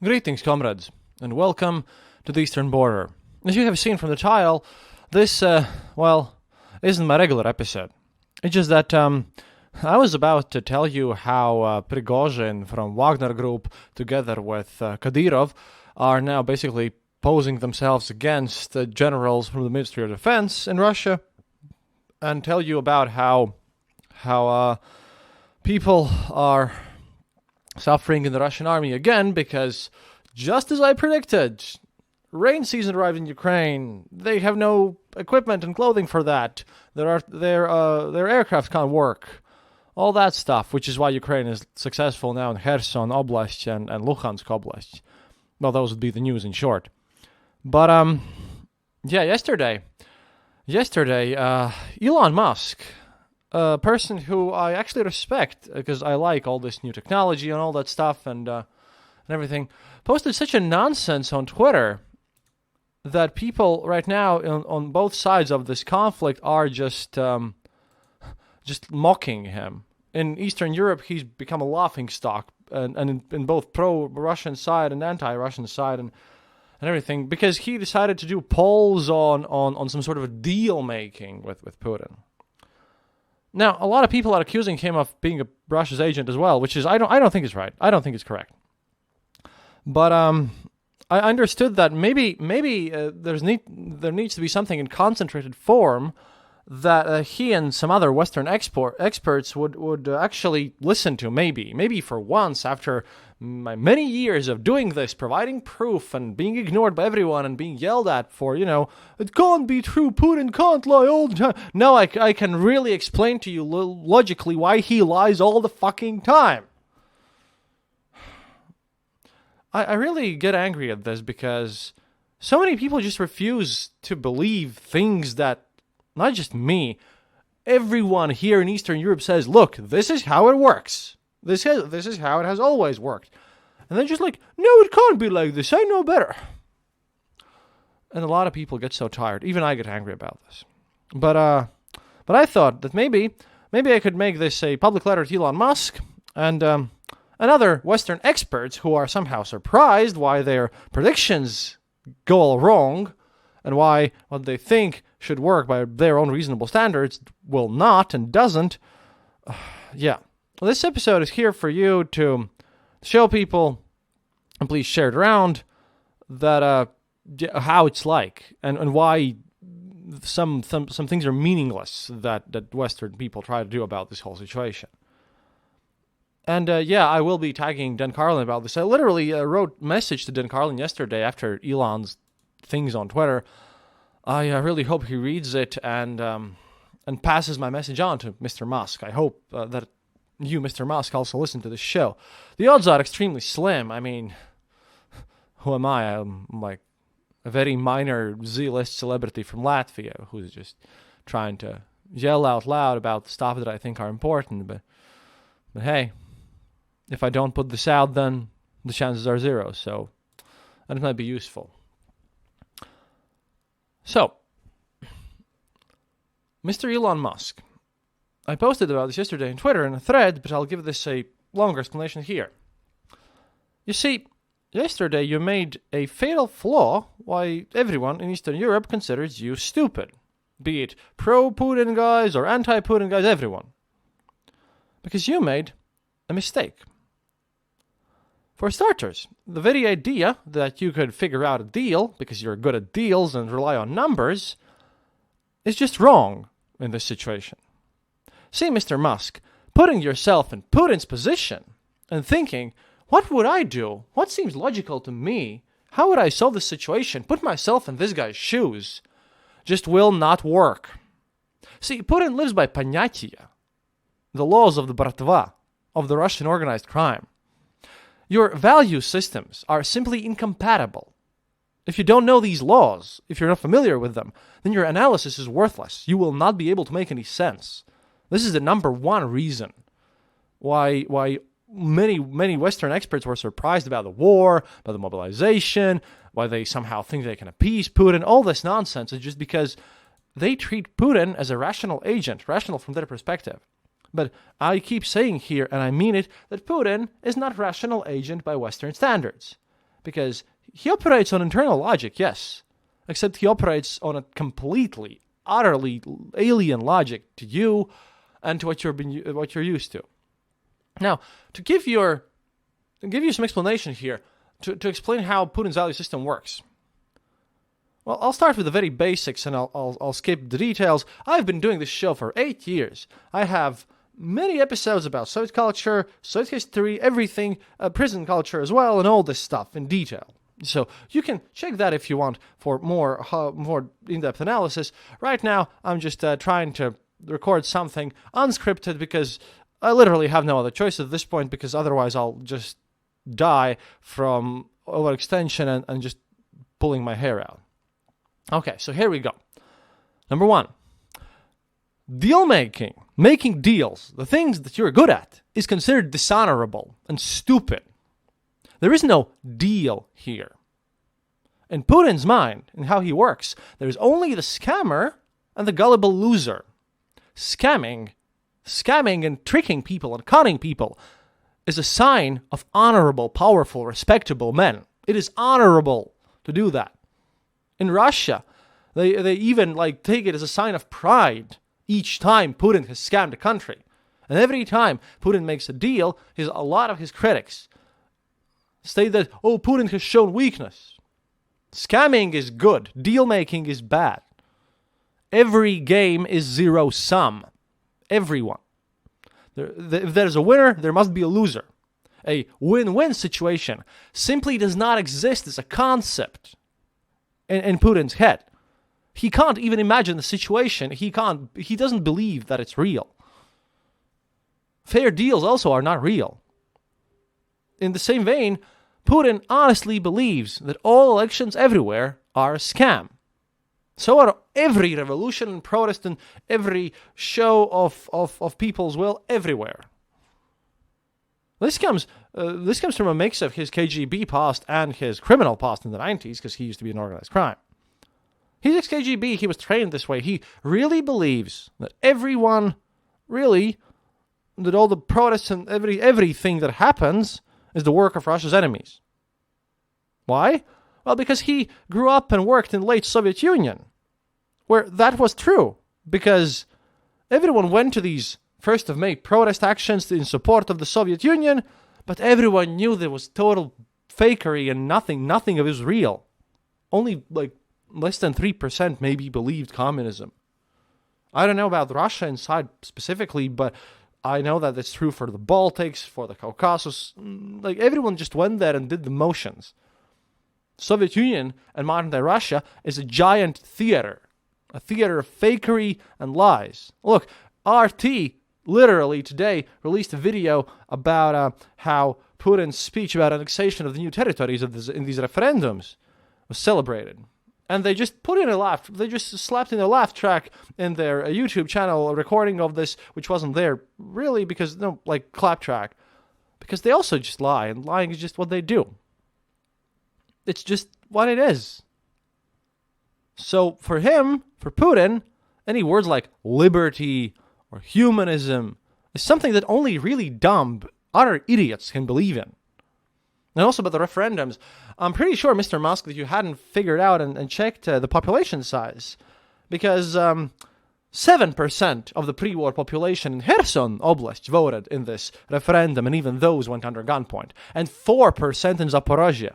Greetings, comrades, and welcome to the eastern border. As you have seen from the title, this, isn't my regular episode. It's just that, I was about to tell you how Prigozhin from Wagner Group, together with Kadyrov, are now basically posing themselves against the generals from the Ministry of Defense in Russia, and tell you about how people are suffering in the Russian army again because, just as I predicted, rain season arrived in Ukraine. They have no equipment and clothing for that. Their aircraft can't work. All that stuff, which is why Ukraine is successful now in Kherson Oblast and Luhansk Oblast. Well, those would be the news in short. But yesterday, Elon Musk, a person who I actually respect because I like all this new technology and all that stuff and everything, posted such a nonsense on Twitter that people right now on both sides of this conflict are just mocking him. In Eastern Europe, he's become a laughingstock, and in both pro-Russian side and anti-Russian side and everything, because he decided to do polls on some sort of a deal-making with Putin. Now, a lot of people are accusing him of being a Russia's agent as well, which is I don't think is right. I don't think it's correct. But I understood that maybe there needs to be something in concentrated form that he and some other Western experts would actually listen to. Maybe for once, after my many years of doing this, providing proof and being ignored by everyone and being yelled at for, it can't be true, Putin can't lie all the time. No, I can really explain to you logically why he lies all the fucking time. I really get angry at this because so many people just refuse to believe things that, not just me, everyone here in Eastern Europe says, look, this is how it works. This is how it has always worked. And they're just like, no, it can't be like this. I know better. And a lot of people get so tired. Even I get angry about this. But I thought that maybe I could make this a public letter to Elon Musk and other Western experts who are somehow surprised why their predictions go all wrong and why what they think should work by their own reasonable standards will not and doesn't. This episode is here for you to show people, and please share it around, that how it's like and why some things are meaningless that Western people try to do about this whole situation. And I will be tagging Dan Carlin about this. I literally wrote a message to Dan Carlin yesterday after Elon's things on Twitter. I really hope he reads it and passes my message on to Mr. Musk. I hope that you, Mr. Musk, also listen to this show. The odds are extremely slim. I mean, who am I? I'm like a very minor Z-list celebrity from Latvia who's just trying to yell out loud about the stuff that I think are important. But hey, if I don't put this out, then the chances are zero. So, and it might be useful. So, Mr. Elon Musk. I posted about this yesterday on Twitter in a thread, but I'll give this a longer explanation here. You see, yesterday you made a fatal flaw why everyone in Eastern Europe considers you stupid. Be it pro-Putin guys or anti-Putin guys, everyone. Because you made a mistake. For starters, the very idea that you could figure out a deal because you're good at deals and rely on numbers is just wrong in this situation. See, Mr. Musk, putting yourself in Putin's position and thinking, what would I do? What seems logical to me? How would I solve this situation? Put myself in this guy's shoes. Just will not work. See, Putin lives by понятия, the laws of the Bratva, of the Russian organized crime. Your value systems are simply incompatible. If you don't know these laws, if you're not familiar with them, then your analysis is worthless. You will not be able to make any sense. This is the number one reason why many Western experts were surprised about the war, about the mobilization, why they somehow think they can appease Putin. All this nonsense is just because they treat Putin as a rational agent, rational from their perspective. But I keep saying here, and I mean it, that Putin is not a rational agent by Western standards. because he operates on internal logic, yes, except he operates on a completely, utterly alien logic to you and to what you're used to. Now, to give you some explanation here, to explain how Putin's value system works. Well, I'll start with the very basics, and I'll skip the details. I've been doing this show for 8 years. I have many episodes about Soviet culture, Soviet history, everything, prison culture as well, and all this stuff in detail. So you can check that if you want for more in-depth analysis. Right now, I'm just trying to record something unscripted because I literally have no other choice at this point, because otherwise I'll just die from overextension and just pulling my hair out. Okay, so here we go. Number 1. Deal making, making deals, the things that you're good at, is considered dishonorable and stupid. There is no deal here. In Putin's mind, and how he works, there's only the scammer and the gullible loser. Scamming and tricking people and conning people is a sign of honorable, powerful, respectable men. It is honorable to do that. In Russia, they even take it as a sign of pride each time Putin has scammed a country. And every time Putin makes a deal, a lot of his critics state that, Putin has shown weakness. Scamming is good. Deal making is bad. Every game is zero sum. Everyone. If there's a winner, there must be a loser. A win-win situation simply does not exist as a concept in Putin's head. He can't even imagine the situation. He doesn't believe that it's real. Fair deals also are not real. In the same vein, Putin honestly believes that all elections everywhere are a scam. So are every revolution and protest and every show of people's will everywhere. This comes from a mix of his KGB past and his criminal past in the 90s, because he used to be in organized crime. He's ex-KGB, he was trained this way. He really believes that that all the protests and everything that happens is the work of Russia's enemies. Why? Well, because he grew up and worked in late Soviet Union, where that was true, because everyone went to these 1st of May protest actions in support of the Soviet Union, but everyone knew there was total fakery and nothing of it was real. Only less than 3% maybe believed communism. I don't know about Russia inside specifically, but I know that it's true for the Baltics, for the Caucasus. Everyone just went there and did the motions. Soviet Union and modern-day Russia is a giant theater. A theater of fakery and lies. Look, RT literally today released a video about how Putin's speech about annexation of the new territories in these referendums was celebrated. And they just they just slapped in a laugh track in their YouTube channel, a recording of this, which wasn't there really because, clap track. Because they also just lie, and lying is just what they do. It's just what it is. So for Putin, any words like liberty or humanism is something that only really dumb, utter idiots can believe in. And also about the referendums, I'm pretty sure, Mr. Musk, that you hadn't figured out and checked the population size. Because 7% of the pre-war population in Kherson Oblast voted in this referendum, and even those went under gunpoint. And 4% in Zaporozhye.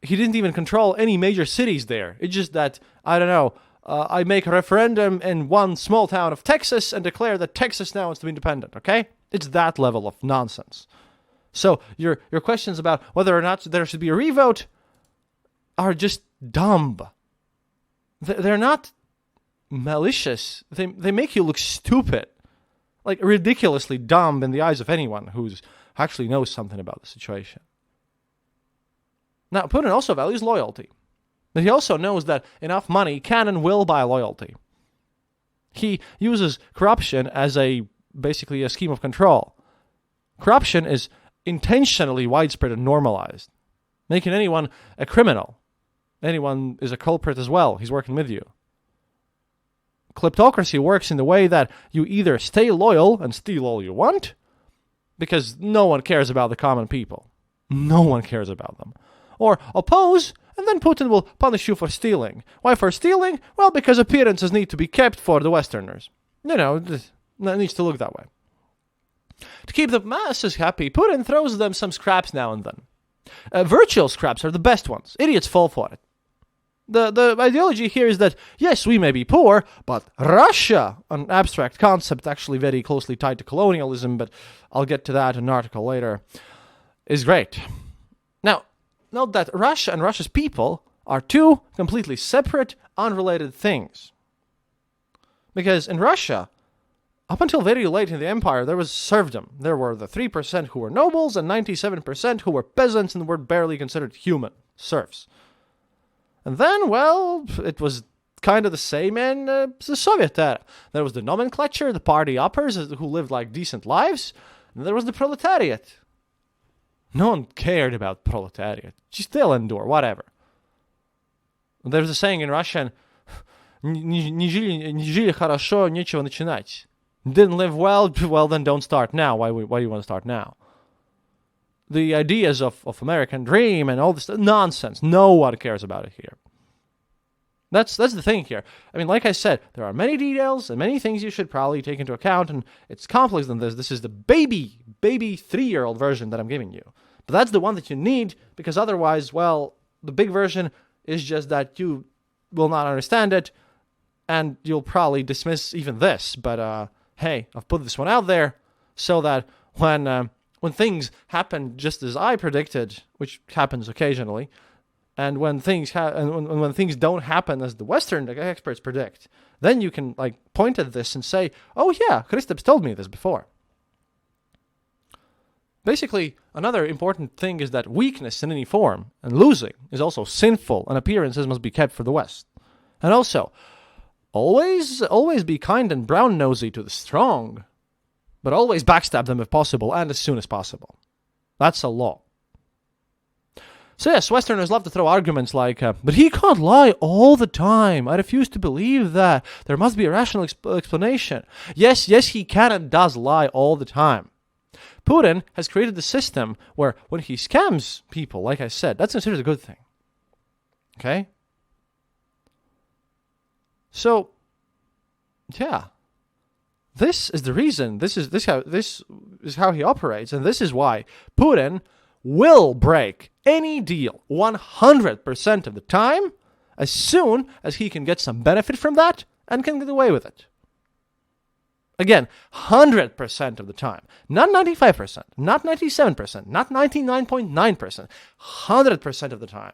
He didn't even control any major cities there. It's just that, I don't know, I make a referendum in one small town of Texas and declare that Texas now wants to be independent, okay? It's that level of nonsense. So your questions about whether or not there should be a revote are just dumb. They're not malicious. They make you look stupid. Ridiculously dumb in the eyes of anyone who actually knows something about the situation. Now, Putin also values loyalty. But he also knows that enough money can and will buy loyalty. He uses corruption as basically a scheme of control. Corruption is intentionally widespread and normalized, making anyone a criminal. Anyone is a culprit as well. He's working with you. Kleptocracy works in the way that you either stay loyal and steal all you want, because no one cares about the common people. No one cares about them. Or oppose, and then Putin will punish you for stealing. Why for stealing? Well, because appearances need to be kept for the Westerners. It needs to look that way. To keep the masses happy, Putin throws them some scraps now and then. Virtual scraps are the best ones. Idiots fall for it. The ideology here is that, yes, we may be poor, but Russia, an abstract concept actually very closely tied to colonialism, but I'll get to that in an article later, is great. Now, note that Russia and Russia's people are two completely separate, unrelated things. Because in Russia, up until very late in the empire, there was serfdom. There were the 3% who were nobles and 97% who were peasants and were barely considered human, serfs. And then, well, it was kind of the same in the Soviet era. There was the nomenclature, the party uppers who lived like decent lives, and there was the proletariat. No one cared about proletariat. Just they'll endure, whatever. There's a saying in Russian, не жили хорошо, нечего начинать. Didn't live well then don't start now. Why do you want to start now? The ideas of American dream and all this nonsense, no one cares about it here. That's the thing here. I mean, like I said, there are many details and many things you should probably take into account, and it's complex than this. This is the baby 3-year-old version that I'm giving you. But that's the one that you need, because otherwise, well, the big version is just that you will not understand it, and you'll probably dismiss even this. But hey, I've put this one out there so that when things happen just as I predicted, which happens occasionally, and when things when things don't happen as the Western experts predict, then you can point at this and say, "Oh yeah, Kristaps told me this before." Basically, another important thing is that weakness in any form and losing is also sinful, and appearances must be kept for the West. And also, always be kind and brown-nosy to the strong, but always backstab them if possible and as soon as possible. That's a law. So yes, Westerners love to throw arguments like, but he can't lie all the time. I refuse to believe that. There must be a rational explanation. Yes, he can and does lie all the time. Putin has created the system where when he scams people, like I said, that's considered a good thing. Okay? So, yeah. This is the reason. This is how he operates, and this is why Putin will break any deal 100% of the time as soon as he can get some benefit from that and can get away with it. Again, 100% of the time. Not 95%, not 97%, not 99.9%, 100% of the time.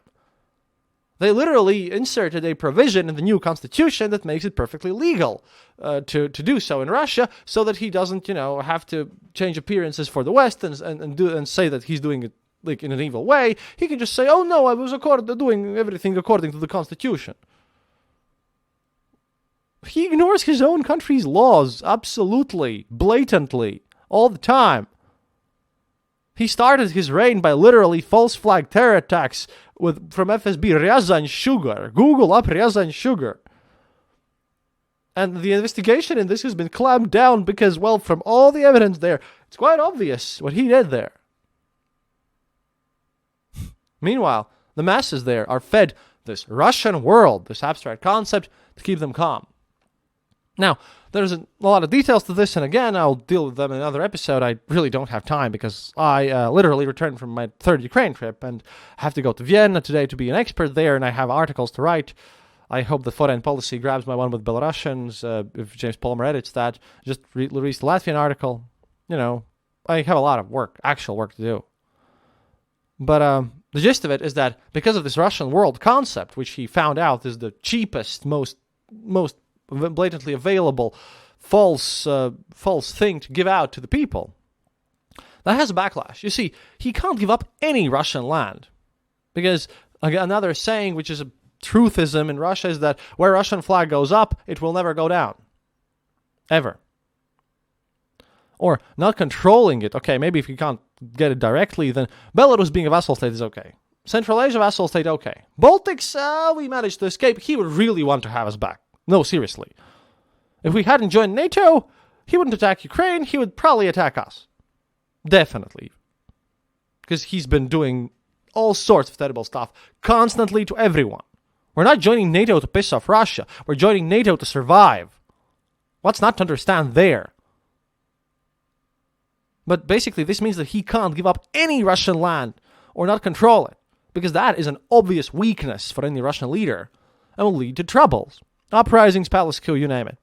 They literally inserted a provision in the new constitution that makes it perfectly legal to do so in Russia, so that he doesn't, have to change appearances for the West and say that he's doing it in an evil way. He can just say, "Oh no, I was doing everything according to the constitution." He ignores his own country's laws absolutely, blatantly, all the time. He started his reign by literally false flag terror attacks from FSB Ryazan Sugar. Google up Ryazan Sugar. And the investigation in this has been clamped down because, well, from all the evidence there, it's quite obvious what he did there. Meanwhile, the masses there are fed this Russian world, this abstract concept, to keep them calm. Now, there's a lot of details to this, and again, I'll deal with them in another episode. I really don't have time because I literally returned from my third Ukraine trip and have to go to Vienna today to be an expert there, and I have articles to write. I hope that Foreign Policy grabs my one with Belarusians, if James Palmer edits that. Just released the Latvian article. I have a lot of work, actual work to do. But the gist of it is that because of this Russian world concept, which he found out is the cheapest, most blatantly available false thing to give out to the people, that has a backlash. You see, he can't give up any Russian land, because another saying, which is a truthism in Russia, is that where Russian flag goes up, it will never go down. Ever. Or not controlling it. Okay, maybe if you can't get it directly, then Belarus being a vassal state is okay. Central Asia, vassal state, okay. Baltics, we managed to escape. He would really want to have us back. No, seriously. If we hadn't joined NATO, he wouldn't attack Ukraine. He would probably attack us. Definitely. because he's been doing all sorts of terrible stuff constantly to everyone. We're not joining NATO to piss off Russia. We're joining NATO to survive. What's not to understand there? But basically, this means that he can't give up any Russian land or not control it, because that is an obvious weakness for any Russian leader and will lead to troubles, uprisings, palace coup, you name it.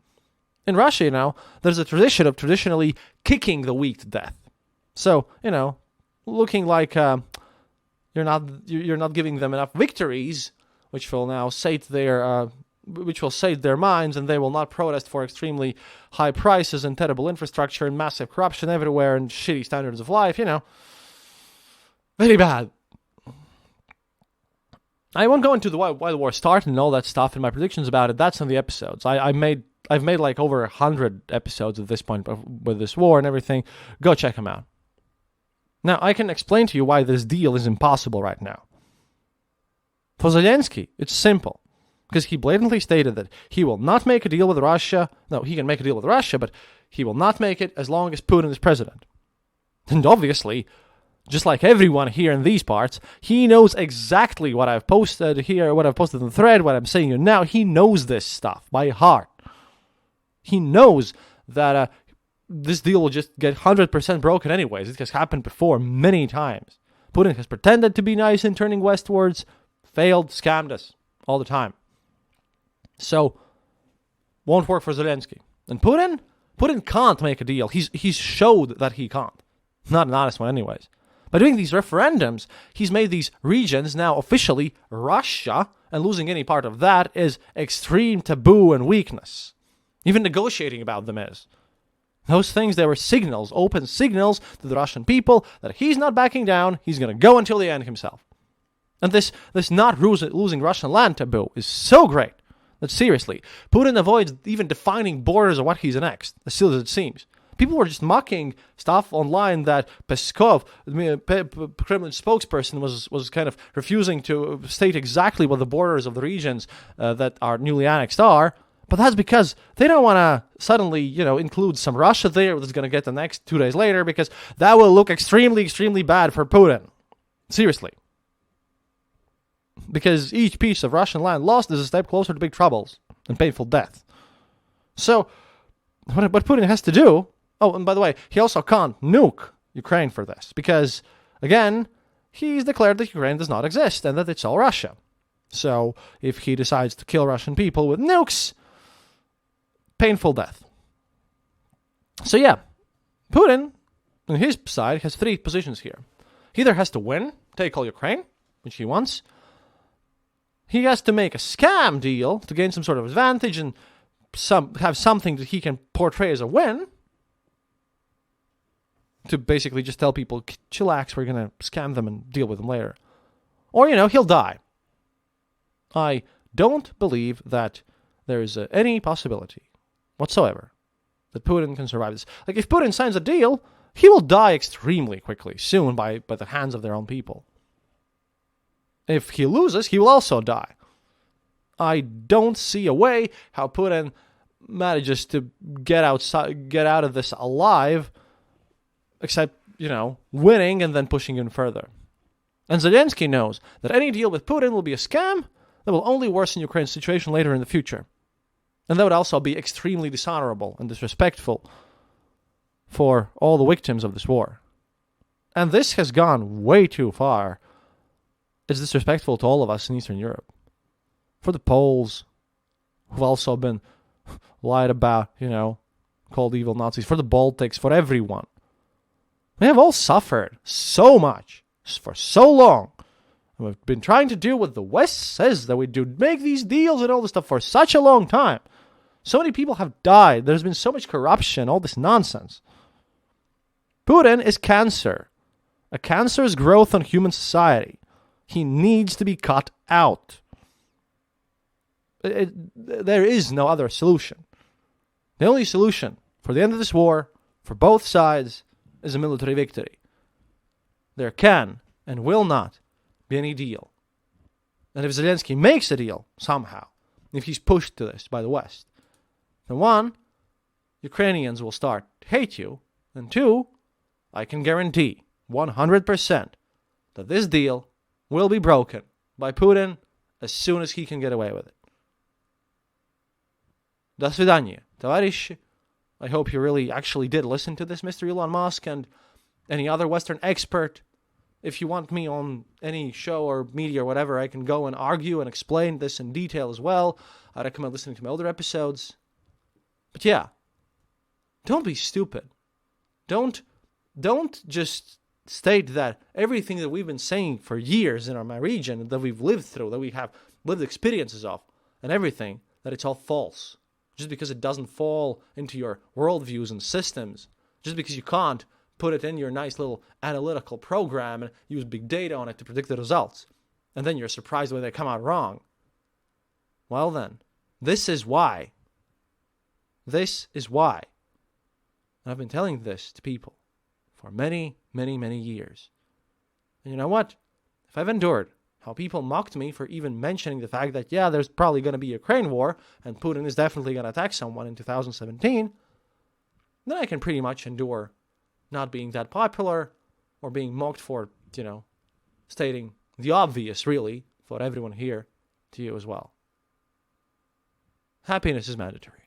In Russia, there's a tradition of traditionally kicking the weak to death. So, looking like you're not giving them enough victories, which will now sate their minds, and they will not protest for extremely high prices and terrible infrastructure and massive corruption everywhere and shitty standards of life. Very bad. I won't go into why the war started and all that stuff and my predictions about it. That's in the episodes. I've made like over 100 episodes at this point with this war and everything. Go check them out. Now, I can explain to you why this deal is impossible right now. For Zelensky, it's simple. Because he blatantly stated that he will not make a deal with Russia. No, he can make a deal with Russia, but he will not make it as long as Putin is president. And obviously, just like everyone here in these parts, he knows exactly what I've posted here, what I've posted in the thread, what I'm saying here now. He knows this stuff by heart. He knows that this deal will just get 100% broken anyways. It has happened before many times. Putin has pretended to be nice in turning westwards, failed, scammed us all the time. So, won't work for Zelensky. And Putin can't make a deal. He's showed that he can't. Not an honest one anyways. By doing these referendums, he's made these regions now officially Russia, and losing any part of that is extreme taboo and weakness. Even negotiating about them is. Those things, they were signals, open signals to the Russian people that he's not backing down, he's going to go until the end himself. And this not losing Russian land taboo is so great that seriously, Putin avoids even defining borders of what he's annexed, as silly as it seems. People were just mocking stuff online that Peskov, the Kremlin spokesperson, was kind of refusing to state exactly what the borders of the regions that are newly annexed are. But that's because they don't want to suddenly, include some Russia there that's going to get annexed 2 days later, because that will look extremely, extremely bad for Putin. Seriously. Because each piece of Russian land lost is a step closer to big troubles and painful death. So, what Putin has to do... Oh, and by the way, he also can't nuke Ukraine for this, because, again, he's declared that Ukraine does not exist and that it's all Russia. So, if he decides to kill Russian people with nukes, painful death. So yeah, Putin, on his side, has 3 positions here. He either has to win, take all Ukraine, which he wants. He has to make a scam deal to gain some sort of advantage and have something that he can portray as a win. To basically just tell people, chillax, we're going to scam them and deal with them later. Or, he'll die. I don't believe that there is any possibility whatsoever that Putin can survive this. Like, if Putin signs a deal, he will die extremely quickly, soon, by the hands of their own people. If he loses, he will also die. I don't see a way how Putin manages to get out of this alive, except, winning and then pushing in further. And Zelensky knows that any deal with Putin will be a scam that will only worsen Ukraine's situation later in the future. And that would also be extremely dishonorable and disrespectful for all the victims of this war. And this has gone way too far. It's disrespectful to all of us in Eastern Europe. For the Poles, who've also been lied about, called evil Nazis. For the Baltics, for everyone. We have all suffered so much for so long. And we've been trying to do what the West says that we do, make these deals and all this stuff for such a long time. So many people have died. There's been so much corruption, all this nonsense. Putin is cancer. A cancer's growth on human society. He needs to be cut out. There is no other solution. The only solution for the end of this war, for both sides, is a military victory. There can and will not be any deal. And if Zelensky makes a deal, somehow, if he's pushed to this by the West, then 1, Ukrainians will start to hate you, and 2, I can guarantee 100% that this deal will be broken by Putin as soon as he can get away with it. До свидания, товарищи. I hope you really actually did listen to this, Mr. Elon Musk and any other Western expert. If you want me on any show or media or whatever, I can go and argue and explain this in detail as well. I recommend listening to my older episodes. But yeah, don't be stupid. Don't just state that everything that we've been saying for years in my region, that we've lived through, that we have lived experiences of, and everything, that it's all false. Just because it doesn't fall into your worldviews and systems, just because you can't put it in your nice little analytical program and use big data on it to predict the results, and then you're surprised when they come out wrong. Well then, this is why. This is why. And I've been telling this to people for many, many, many years. And you know what? If I've endured how people mocked me for even mentioning the fact that, yeah, there's probably going to be a Ukraine war and Putin is definitely going to attack someone in 2017, then I can pretty much endure not being that popular or being mocked for, stating the obvious, really, for everyone here to you as well. Happiness is mandatory.